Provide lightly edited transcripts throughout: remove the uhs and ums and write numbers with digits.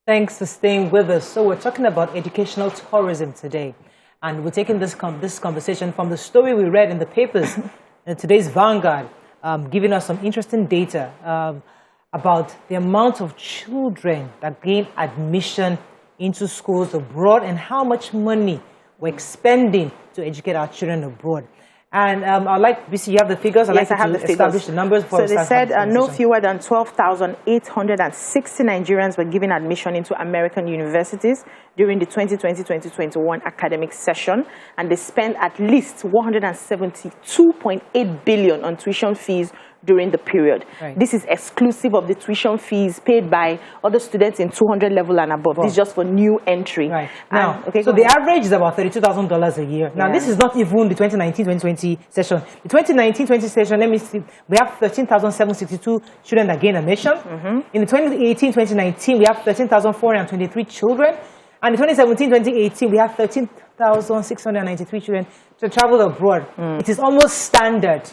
Thanks for staying with us. So we're talking about educational tourism today. And we're taking this conversation from the story we read in the papers in today's Vanguard, giving us some interesting data about the amount of children that gain admission into schools abroad and how much money we're expending to educate our children abroad. And I'd like, Beecee, you have the figures? Yes, I have the figures. Establish the numbers. So they said no fewer than 12,860 Nigerians were given admission into American universities during the 2020-2021 academic session, and they spent at least 172.8 billion on tuition fees during the period. Right. This is exclusive of the tuition fees paid by other students in 200 level and above. This is just for new entry. Right. Now, so the average is about $32,000 a year. Now, this is not even the 2019-2020 session. The 2019-2020 session, let me see, we have 13,762 children that gain admission. In the 2018-2019, we have 13,423 children. And in 2017-2018, we have 13,693 children to travel abroad. It is almost standard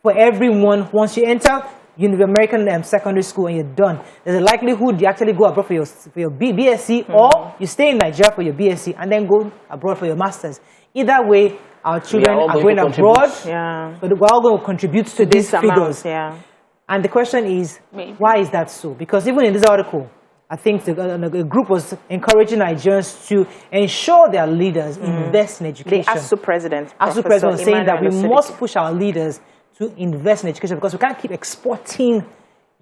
for everyone. Once you enter American secondary school and you're done, there's a likelihood you actually go abroad for your BSc, or you stay in Nigeria for your BSc and then go abroad for your masters. Either way, our children are going abroad, but we're all going to contribute to these figures. And the question is, why is that so? Because even in this article, I think the group was encouraging Nigerians to ensure their leaders invest in education. The ASSu president was saying that we must push our leaders to invest in education, because we can't keep exporting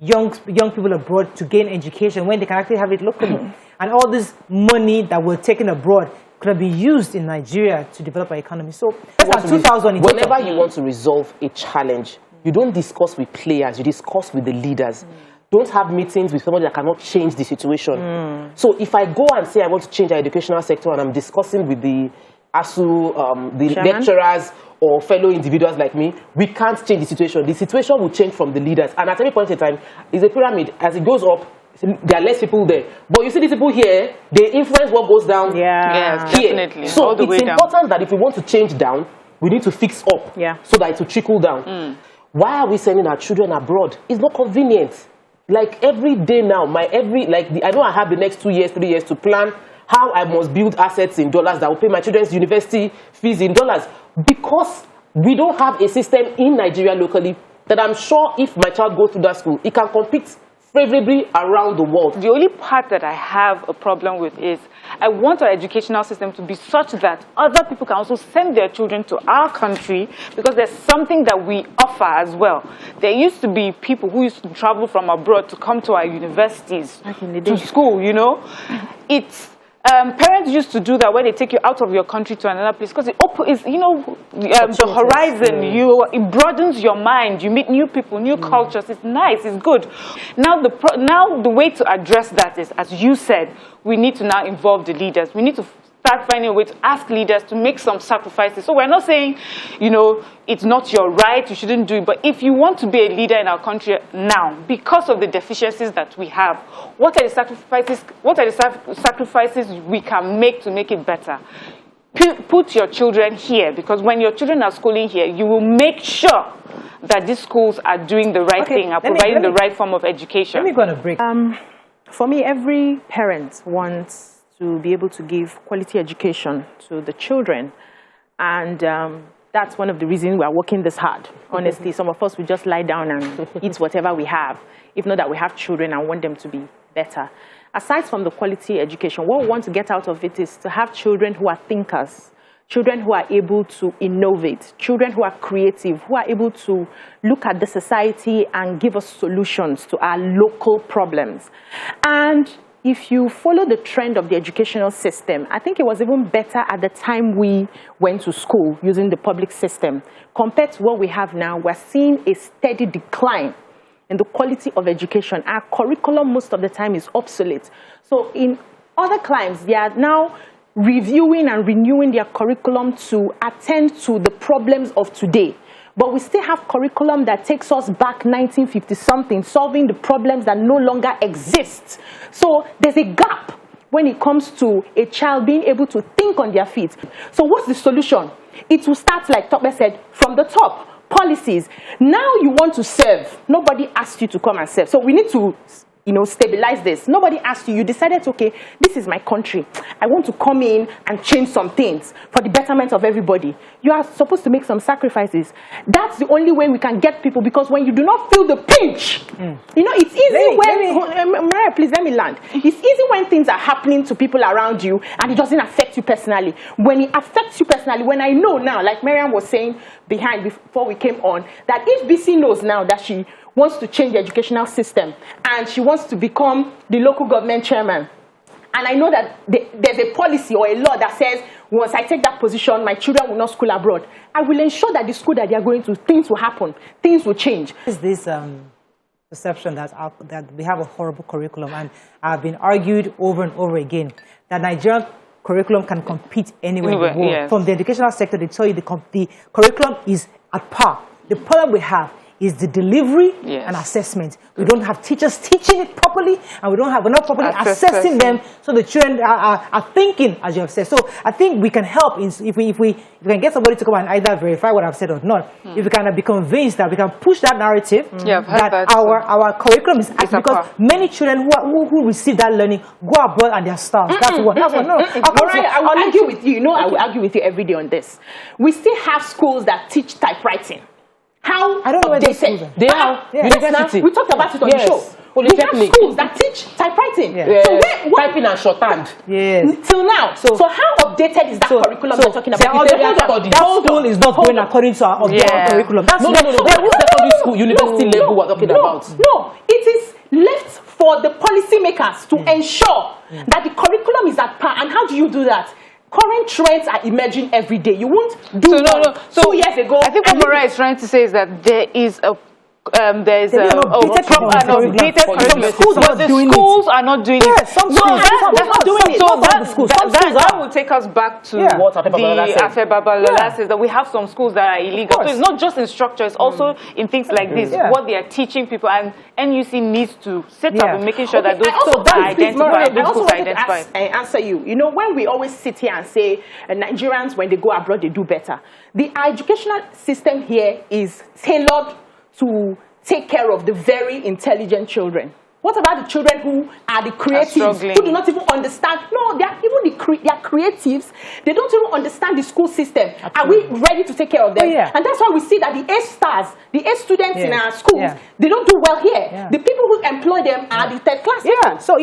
young people abroad to gain education when they can actually have it locally. And all this money that we're taking abroad could be used in Nigeria to develop our economy. So, whenever you want to resolve a challenge, you don't discuss with players, you discuss with the leaders. Don't have meetings with somebody that cannot change the situation. So if I go and say I want to change the educational sector and I'm discussing with the ASSu, the lecturers or fellow individuals like me, we can't change the situation. The situation will change from the leaders. And at any point in time, it's a pyramid. As it goes up, there are less people there. But you see these people here, they influence what goes down here. Definitely. So it's important that if we want to change down, we need to fix up so that it will trickle down. Why are we sending our children abroad? It's not convenient. Like every day now, I know I have the next 2 years, 3 years to plan how I must build assets in dollars that will pay my children's university fees in dollars, because we don't have a system in Nigeria locally that I'm sure if my child goes to that school, it can compete favorably around the world. The only part that I have a problem with is I want our educational system to be such that other people can also send their children to our country, because there's something that we offer as well. There used to be people who used to travel from abroad to come to our universities, to school, you know. Parents used to do that when they take you out of your country to another place, because it opens, the horizon. It broadens your mind. You meet new people, new cultures. It's nice. It's good. Now the way to address that is, as you said, we need to now involve the leaders. We need to start finding a way to ask leaders to make some sacrifices. So we're not saying, it's not your right, you shouldn't do it. But if you want to be a leader in our country now, because of the deficiencies that we have, what are the sacrifices we can make to make it better? Put your children here, because when your children are schooling here, you will make sure that these schools are doing the right thing, are providing the right form of education. Let me go on a break. For me, every parent wants to be able to give quality education to the children. And that's one of the reasons we are working this hard. Honestly, some of us will just lie down and eat whatever we have, if not that we have children and want them to be better. Aside from the quality education, what we want to get out of it is to have children who are thinkers, children who are able to innovate, children who are creative, who are able to look at the society and give us solutions to our local problems. And if you follow the trend of the educational system, I think it was even better at the time we went to school using the public system. Compared to what we have now, we're seeing a steady decline in the quality of education. Our curriculum most of the time is obsolete. So in other climes, they are now reviewing and renewing their curriculum to attend to the problems of today. But we still have curriculum that takes us back 1950-something, solving the problems that no longer exist. So there's a gap when it comes to a child being able to think on their feet. So what's the solution? It will start, like Tope said, from the top. Policies. Now you want to serve. Nobody asked you to come and serve. So we need to stabilize this. Nobody asked you. You decided, okay, this is my country. I want to come in and change some things for the betterment of everybody. You are supposed to make some sacrifices. That's the only way we can get people, because when you do not feel the pinch, it's easy Mariah, please let me land. It's easy when things are happening to people around you and it doesn't affect you personally. When it affects you personally, when I know now, like Mariam was saying before we came on, that if Beecee knows now that she wants to change the educational system and she wants to become the local government chairman, and I know that there's a policy or a law that says once I take that position, my children will not school abroad, I will ensure that the school that they are going to, things will happen, things will change. Is this perception that we have a horrible curriculum, and I've been argued over and over again that Nigerian curriculum can compete anywhere in the world. Yes. From the educational sector, they tell you the curriculum is at par. The problem we have is the delivery and assessment. We don't have teachers teaching it properly, and we're not properly assessing them, so the children are thinking, as you have said. So I think we can help if we can get somebody to come and either verify what I've said or not. If we can be convinced that we can push that narrative that our curriculum is because many children who receive that learning go abroad and they're stars. That's one. No. I will argue with you. I will argue with you every day on this. We still have schools that teach typewriting. How I don't know where they say they are university. We talked about it on the show. We have schools that teach typewriting. So typing and shorthand. Till now. So how updated is that curriculum we're talking about? That school is not going according to our curriculum. That's no. Secondary school, university level we're talking about. No, it is left for the policymakers to ensure that the curriculum is at par. And how do you do that? Current trends are emerging every day. You won't do So 2 years ago. I think what Mariah is trying to say is that there is a updated curriculum. Schools are not doing it. Some schools are not doing it. So that will take us back to what Afe Babalola says, that we have some schools that are illegal. So it's not just in structure, it's also in things like this, what they are teaching people, and NUC needs to sit up and making sure that those schools are identified. I also wanted to answer you. When we always sit here and say Nigerians, when they go abroad, they do better. The educational system here is tailored to take care of the very intelligent children. What about the children who are the creatives, who do not even understand? No, they are creatives. They don't even understand the school system. Absolutely. Are we ready to take care of them? And that's why we see that the A stars, the A students in our schools, they don't do well here. The people who employ them are the third class people. So